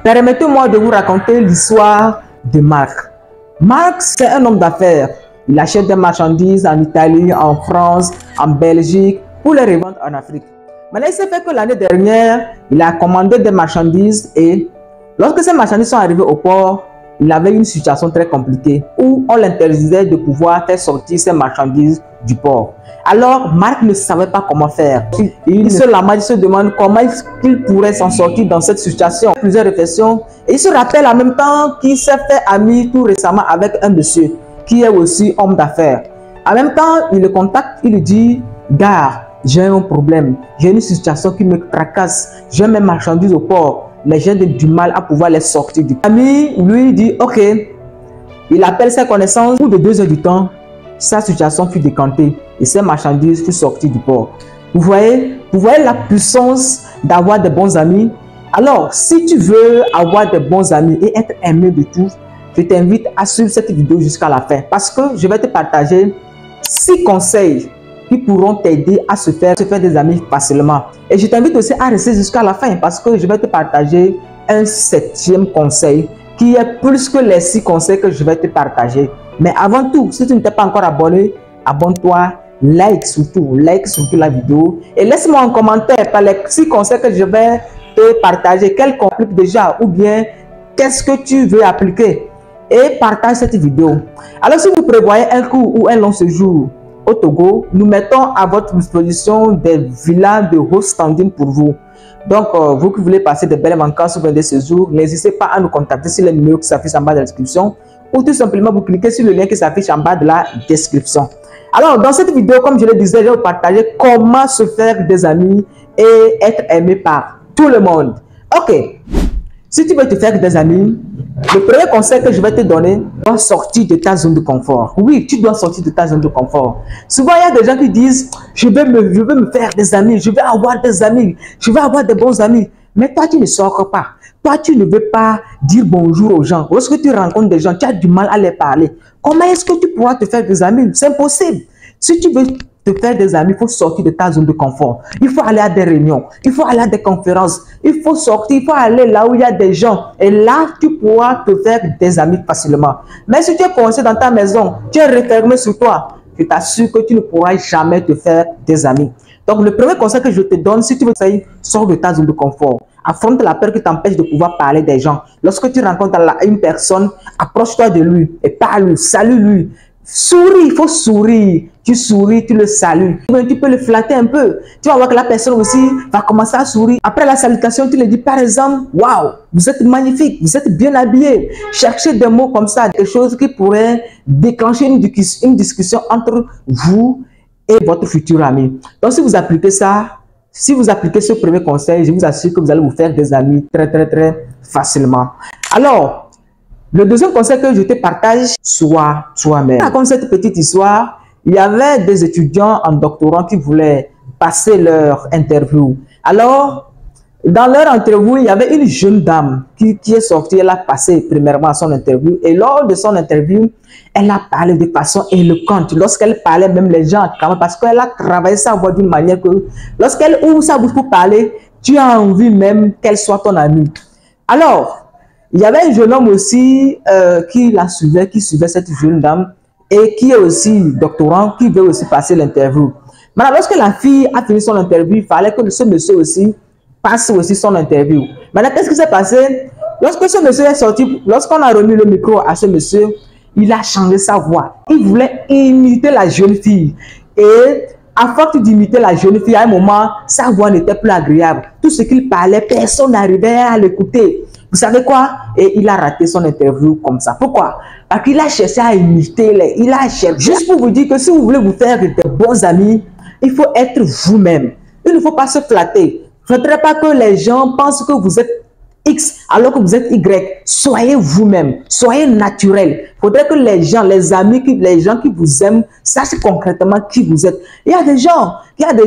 Permettez-moi de vous raconter l'histoire de Marc. Marc, c'est un homme d'affaires. Il achète des marchandises en Italie, en France, en Belgique, pour les revendre en Afrique. Maintenant, il s'est fait que l'année dernière, il a commandé des marchandises et lorsque ces marchandises sont arrivées au port, il avait une situation très compliquée où on l'interdisait de pouvoir faire sortir ses marchandises du port. Alors, Marc ne savait pas comment faire. Il se lamente, il se demande comment il pourrait s'en sortir dans cette situation. Plusieurs réflexions. Et il se rappelle en même temps qu'il s'est fait ami tout récemment avec un monsieur qui est aussi homme d'affaires. En même temps, il le contacte, il lui dit « Gars, j'ai un problème, j'ai une situation qui me tracasse, j'ai mes marchandises au port. Mais j'ai du mal à pouvoir les sortir du port. » L'ami lui dit « Ok ». Il appelle ses connaissances. Au bout de 2 heures du temps, sa situation fut décantée et ses marchandises furent sorties du port. Vous voyez la puissance d'avoir des bons amis. Alors, si tu veux avoir des bons amis et être aimé de tous, je t'invite à suivre cette vidéo jusqu'à la fin parce que je vais te partager 6 conseils qui pourront t'aider à se faire des amis facilement. Et je t'invite aussi à rester jusqu'à la fin parce que je vais te partager un 7e conseil qui est plus que les 6 conseils que je vais te partager. Mais avant tout, si tu ne t'es pas encore abonné, abonne-toi, like surtout la vidéo et laisse-moi un commentaire par les 6 conseils que je vais te partager. Quel qu'on applique déjà ou bien qu'est-ce que tu veux appliquer et partage cette vidéo. Alors si vous prévoyez un court ou un long séjour au Togo, nous mettons à votre disposition des villas de haut standing pour vous. Donc, vous qui voulez passer de belles vacances ou bien des séjours, n'hésitez pas à nous contacter sur les numéros qui s'affichent en bas de la description ou tout simplement vous cliquez sur le lien qui s'affiche en bas de la description. Alors, dans cette vidéo, comme je le disais, je vais vous partager comment se faire des amis et être aimé par tout le monde. Ok, si tu veux te faire des amis, le premier conseil que je vais te donner, tu dois sortir de ta zone de confort. Oui, tu dois sortir de ta zone de confort. Souvent, il y a des gens qui disent, je veux me faire des amis, je vais avoir des amis, je vais avoir des bons amis. Mais toi, tu ne sors pas. Toi, tu ne veux pas dire bonjour aux gens. Lorsque tu rencontres des gens, tu as du mal à les parler. Comment est-ce que tu pourras te faire des amis? C'est impossible. Si tu veux te faire des amis, il faut sortir de ta zone de confort. Il faut aller à des réunions, il faut aller à des conférences, il faut sortir, il faut aller là où il y a des gens. Et là, tu pourras te faire des amis facilement. Mais si tu es coincé dans ta maison, tu es refermé sur toi, je t'assure que tu ne pourras jamais te faire des amis. Donc, le premier conseil que je te donne, si tu veux sors de ta zone de confort. Affronte la peur qui t'empêche de pouvoir parler des gens. Lorsque tu rencontres une personne, approche-toi de lui et parle-lui, salue-lui. Souris, il faut sourire. Tu souris, tu le salues. Tu peux le flatter un peu. Tu vas voir que la personne aussi va commencer à sourire. Après la salutation, tu lui dis par exemple, waouh, vous êtes magnifique, vous êtes bien habillé. Cherchez des mots comme ça, des choses qui pourraient déclencher une discussion entre vous et votre futur ami. Donc, si vous appliquez ça, si vous appliquez ce premier conseil, je vous assure que vous allez vous faire des amis très facilement. Alors, le deuxième conseil que je te partage, sois toi-même. Comme cette petite histoire, il y avait des étudiants en doctorat qui voulaient passer leur interview. Alors, dans leur interview, il y avait une jeune dame qui est sortie, elle a passé premièrement son interview. Et lors de son interview, elle a parlé de façon éloquente. Lorsqu'elle parlait, même les gens, parce qu'elle a travaillé sa voix d'une manière que lorsqu'elle ouvre sa bouche pour parler, tu as envie même qu'elle soit ton amie. Alors, il y avait un jeune homme aussi qui la suivait, qui suivait cette jeune dame et qui est aussi doctorant, qui veut aussi passer l'interview. Maintenant, lorsque la fille a fini son interview, il fallait que ce monsieur aussi passe aussi son interview. Maintenant, qu'est-ce qui s'est passé? Lorsque ce monsieur est sorti, lorsqu'on a remis le micro à ce monsieur, il a changé sa voix. Il voulait imiter la jeune fille. Et à force d'imiter la jeune fille, à un moment, sa voix n'était plus agréable. Tout ce qu'il parlait, personne n'arrivait à l'écouter. Vous savez quoi? Et il a raté son interview comme ça. Pourquoi? Parce qu'il a cherché à imiter. Il a cherché. Juste pour vous dire que si vous voulez vous faire des bons amis, il faut être vous-même. Il ne faut pas se flatter. Il ne faudrait pas que les gens pensent que vous êtes X alors que vous êtes Y. Soyez vous-même, soyez naturel. Il faudrait que les gens, les amis, les gens qui vous aiment sachent concrètement qui vous êtes. Il y a des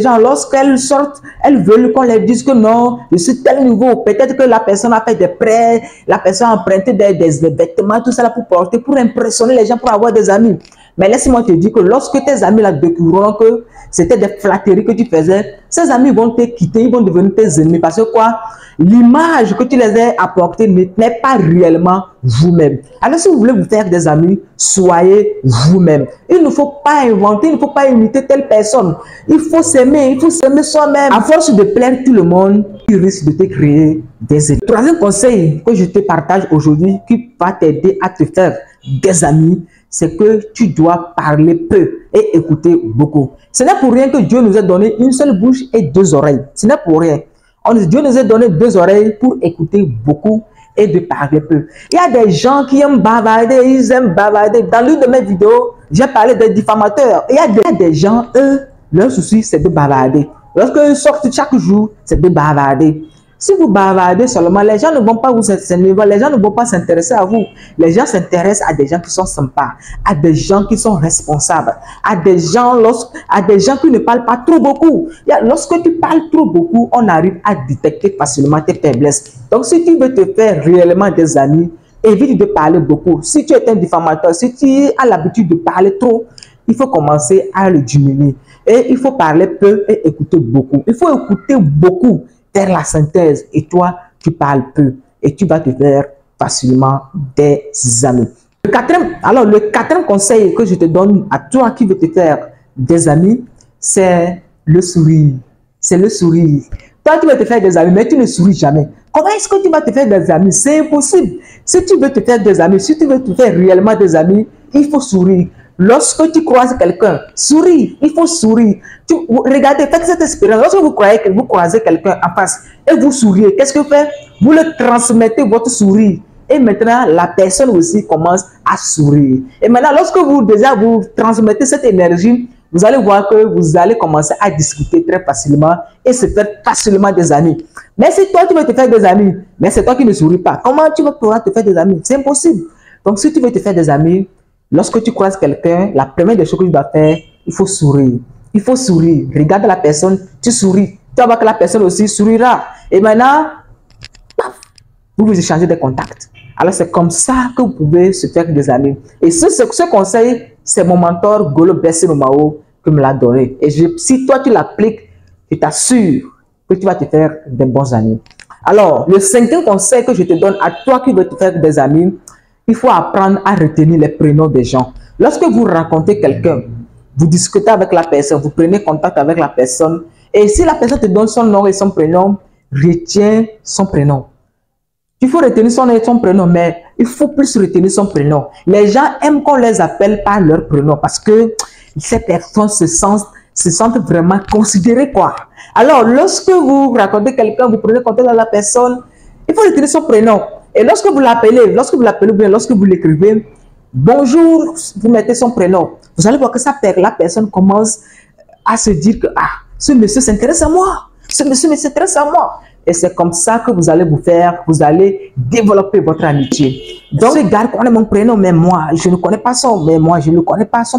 gens, lorsqu'elles sortent, elles veulent qu'on leur dise que non, je suis tel niveau. Peut-être que la personne a fait des prêts, la personne a emprunté des vêtements, tout ça là pour porter, pour impressionner les gens, pour avoir des amis. Mais laisse-moi te dire que lorsque tes amis là découvriront que c'était des flatteries que tu faisais, ces amis vont te quitter, ils vont devenir tes ennemis. Parce que quoi? L'image que tu les as apportée n'est pas réellement vous-même. Alors si vous voulez vous faire des amis, soyez vous-même. Il ne faut pas inventer, il ne faut pas imiter telle personne. Il faut s'aimer soi-même. À force de plaire tout le monde, tu risques de te créer des ennemis. Troisième conseil que je te partage aujourd'hui qui va t'aider à te faire des amis, c'est que tu dois parler peu et écouter beaucoup. Ce n'est pour rien que Dieu nous a donné une seule bouche et deux oreilles. Ce n'est pour rien. Dieu nous a donné deux oreilles pour écouter beaucoup et de parler peu. Il y a des gens qui aiment bavarder, ils aiment bavarder. Dans l'une de mes vidéos, j'ai parlé des diffamateurs. Il y a des gens, eux, leur souci, c'est de bavarder. Lorsqu'ils sortent chaque jour, c'est de bavarder. Si vous bavardez seulement, les gens ne vont pas vous intéresser, les gens ne vont pas s'intéresser à vous. Les gens s'intéressent à des gens qui sont sympas, à des gens qui sont responsables, à des gens qui ne parlent pas trop beaucoup. Lorsque tu parles trop beaucoup, on arrive à détecter facilement tes faiblesses. Donc, si tu veux te faire réellement des amis, évite de parler beaucoup. Si tu es un diffamateur, si tu as l'habitude de parler trop, il faut commencer à le diminuer. Et il faut parler peu et écouter beaucoup. Il faut écouter beaucoup. Faire la synthèse et toi, tu parles peu et tu vas te faire facilement des amis. Le quatrième conseil que je te donne à toi qui veux te faire des amis, c'est le sourire. C'est le sourire. Toi, tu veux te faire des amis, mais tu ne souris jamais. Comment est-ce que tu vas te faire des amis? C'est impossible. Si tu veux te faire des amis, si tu veux te faire réellement des amis, il faut sourire. Lorsque tu croises quelqu'un, souris, il faut sourire. Regardez, faites cette expérience. Lorsque vous croisez quelqu'un en face et vous souriez, qu'est-ce que vous faites? Vous le transmettez votre sourire. Et maintenant, la personne aussi commence à sourire. Et maintenant, lorsque vous transmettez cette énergie, vous allez voir que vous allez commencer à discuter très facilement et se faire facilement des amis. Mais si toi, tu veux te faire des amis, mais c'est toi qui ne souris pas, comment tu vas pouvoir te faire des amis? C'est impossible. Donc, si tu veux te faire des amis, lorsque tu croises quelqu'un, la première des choses que tu dois faire, il faut sourire. Il faut sourire. Regarde la personne, tu souris. Tu vas voir que la personne aussi sourira. Et maintenant, vous vous échangez des contacts. Alors, c'est comme ça que vous pouvez se faire des amis. Et ce conseil, c'est mon mentor, Golo Bessie-Mao, qui me l'a donné. Et si toi, tu l'appliques, je t'assure que tu vas te faire des bons amis. Alors, le cinquième conseil que je te donne à toi qui veux te faire des amis, il faut apprendre à retenir les prénoms des gens. Lorsque vous rencontrez quelqu'un, vous discutez avec la personne, vous prenez contact avec la personne, et si la personne te donne son nom et son prénom, retiens son prénom. Il faut retenir son nom et son prénom, mais il faut plus retenir son prénom. Les gens aiment qu'on les appelle par leur prénom parce que ces personnes se sentent vraiment considérées, quoi. Alors, lorsque vous rencontrez quelqu'un, vous prenez contact avec la personne, il faut retenir son prénom. Et lorsque vous l'appelez bien, lorsque vous l'écrivez, bonjour, vous mettez son prénom. Vous allez voir que la personne commence à se dire que ce monsieur s'intéresse à moi. Ce monsieur s'intéresse à moi. Et c'est comme ça que vous allez vous allez développer votre amitié. Donc, ce gars connaît mon prénom, mais moi, je ne connais pas son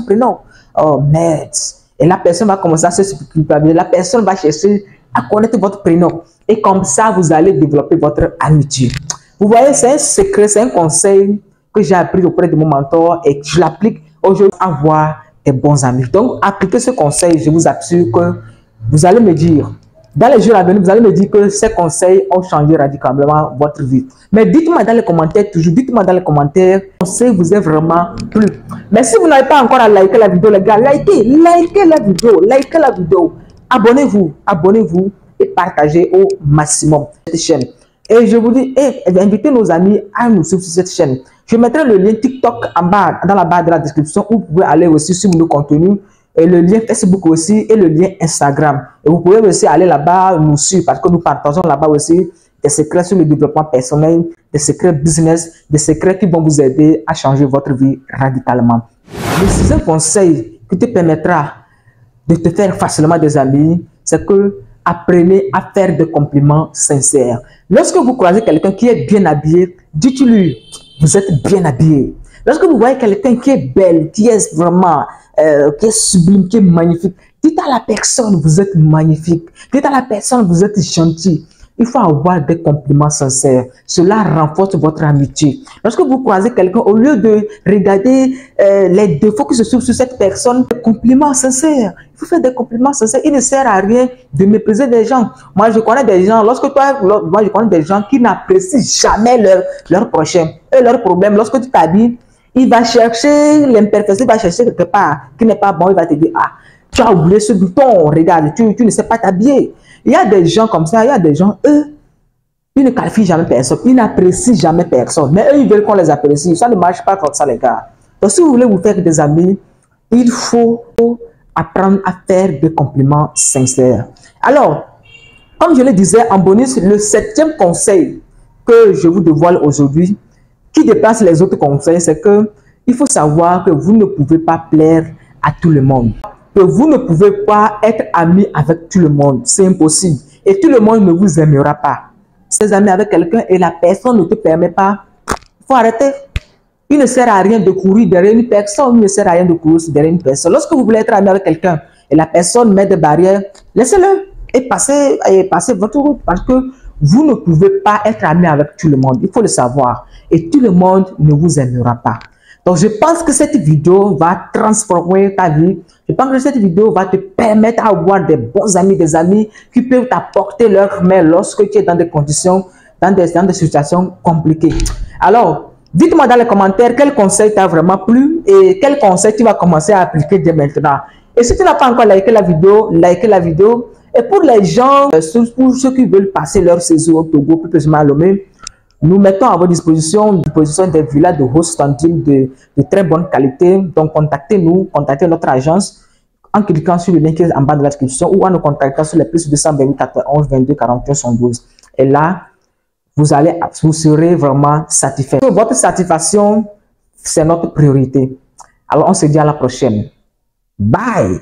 prénom. Oh, merde. Et la personne va commencer à se culpabiliser. La personne va chercher à connaître votre prénom. Et comme ça, vous allez développer votre amitié. Vous voyez, c'est un secret, c'est un conseil que j'ai appris auprès de mon mentor et que je l'applique aujourd'hui à avoir des bons amis. Donc, appliquez ce conseil, je vous assure que vous allez me dire, dans les jours à venir, vous allez me dire que ces conseils ont changé radicalement votre vie. Mais dites-moi dans les commentaires, dites-moi dans les commentaires, conseil vous est vraiment plu. Mais si vous n'avez pas encore à liker la vidéo, les gars, likez la vidéo. Abonnez-vous et partagez au maximum cette chaîne. Et je vous dis, invitez nos amis à nous suivre sur cette chaîne. Je mettrai le lien TikTok en bas, dans la barre de la description, où vous pouvez aller aussi sur nos contenus, et le lien Facebook aussi, et le lien Instagram. Et vous pouvez aussi aller là-bas nous suivre, parce que nous partageons là-bas aussi des secrets sur le développement personnel, des secrets business, des secrets qui vont vous aider à changer votre vie radicalement. Le sixième conseil qui te permettra de te faire facilement des amis, c'est que apprenez à faire des compliments sincères. Lorsque vous croisez quelqu'un qui est bien habillé, dites-lui, vous êtes bien habillé. Lorsque vous voyez quelqu'un qui est belle, qui est vraiment, qui est sublime, qui est magnifique, dites à la personne, vous êtes magnifique. Dites à la personne, vous êtes gentil. il faut avoir des compliments sincères. Cela renforce votre amitié. Lorsque vous croisez quelqu'un, au lieu de regarder les défauts qui se trouvent sur cette personne, des compliments sincères. Il faut faire des compliments sincères. Il ne sert à rien de mépriser des gens. Moi, je connais des gens, moi, je connais des gens qui n'apprécient jamais leur prochain. Et leur problème, lorsque tu t'habilles, il va chercher l'imperfection, il va chercher quelque part qui n'est pas bon, il va te dire, ah, tu as oublié ce bouton, regarde, tu ne sais pas t'habiller. Il y a des gens comme ça, il y a des gens, eux, ils ne qualifient jamais personne, ils n'apprécient jamais personne, mais eux, ils veulent qu'on les apprécie. Ça ne marche pas comme ça, les gars. Donc, si vous voulez vous faire des amis, il faut apprendre à faire des compliments sincères. Alors, comme je le disais en bonus, le 7e conseil que je vous dévoile aujourd'hui, qui dépasse les autres conseils, c'est que il faut savoir que vous ne pouvez pas plaire à tout le monde. Que vous ne pouvez pas être ami avec tout le monde. C'est impossible. Et tout le monde ne vous aimera pas. Si vous êtes ami avec quelqu'un et la personne ne te permet pas, il faut arrêter. Il ne sert à rien de courir derrière une personne. Il ne sert à rien de courir derrière une personne. Lorsque vous voulez être ami avec quelqu'un et la personne met des barrières, laissez-le et passez votre route parce que vous ne pouvez pas être ami avec tout le monde. Il faut le savoir. Et tout le monde ne vous aimera pas. Donc, je pense que cette vidéo va transformer ta vie. Je pense que cette vidéo va te permettre d'avoir des bons amis, des amis qui peuvent t'apporter leur main lorsque tu es dans des conditions, dans des situations compliquées. Alors, dites-moi dans les commentaires quel conseil t'a vraiment plu et quel conseil tu vas commencer à appliquer dès maintenant. Et si tu n'as pas encore liké la vidéo, likez la vidéo. Et pour les gens, pour ceux qui veulent passer leur séjour au Togo, plus précisément à Lomé, nous mettons à votre disposition des villas de haut standing de très bonne qualité. Donc, contactez-nous, contactez notre agence en cliquant sur le lien qui est en bas de la description ou en nous contactant sur les plus 228 91 22 41 112. Et là, vous serez vraiment satisfait. Votre satisfaction, c'est notre priorité. Alors, on se dit à la prochaine. Bye!